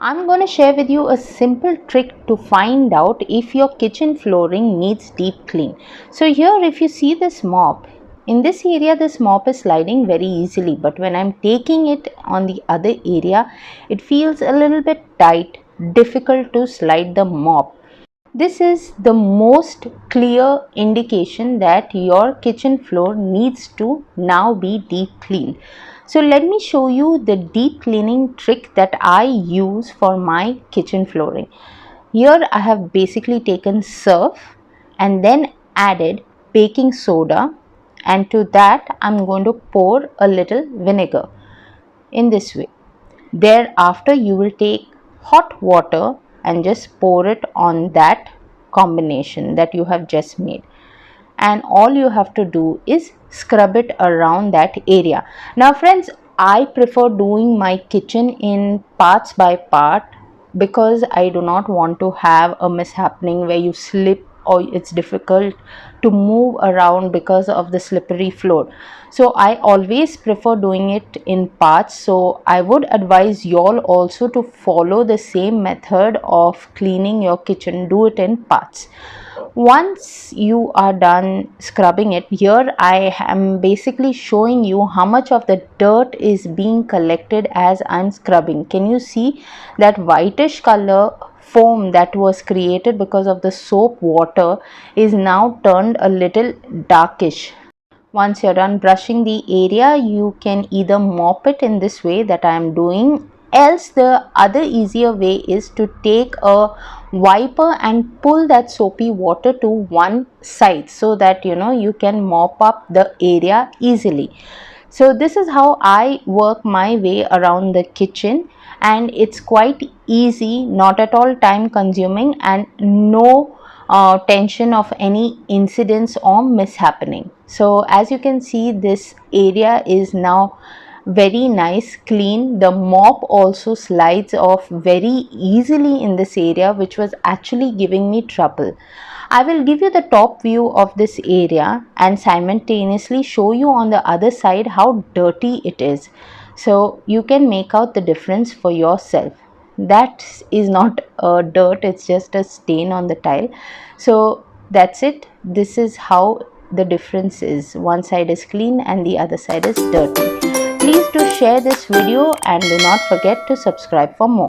I'm going to share with you a simple trick to find out if your kitchen flooring needs deep clean. So here, if you see this mop, in this area this mop is sliding very easily, but when I'm taking it on the other area, it feels a little bit tight, difficult to slide the mop. This is the most clear indication that your kitchen floor needs to now be deep cleaned. So let me show you the deep cleaning trick that I use for my kitchen flooring. Here I have basically taken surf and then added baking soda, and to that I'm going to pour a little vinegar in this way. Thereafter, you will take hot water and just pour it on that combination that you have just made. And all you have to do is scrub it around that area. Now, friends, I prefer doing my kitchen in parts by part because I do not want to have a mishappening where you slip or it's difficult to move around because of the slippery floor. So I always prefer doing it in parts. So I would advise y'all also to follow the same method of cleaning your kitchen. Do it in parts. Once you are done scrubbing it, here I am basically showing you how much of the dirt is being collected as I'm scrubbing. Can you see that whitish color foam that was created because of the soap water is now turned a little darkish? Once you're done brushing the area, you can either mop it in this way that I am doing, else the other easier way is to take a wiper and pull that soapy water to one side so that you can mop up the area easily. So this is how I work my way around the kitchen, and it's quite easy, not at all time consuming, and no tension of any incidents or mishappening. So as you can see, this area is now very nice clean. The mop also slides off very easily in this area, which was actually giving me trouble. I will give you the top view of this area and simultaneously show you on the other side how dirty it is, so you can make out the difference for yourself. That is not dirt, it's just a stain on the tile. So that's it. This is how the difference is. One side is clean and the other side is dirty. Please do share this video and do not forget to subscribe for more.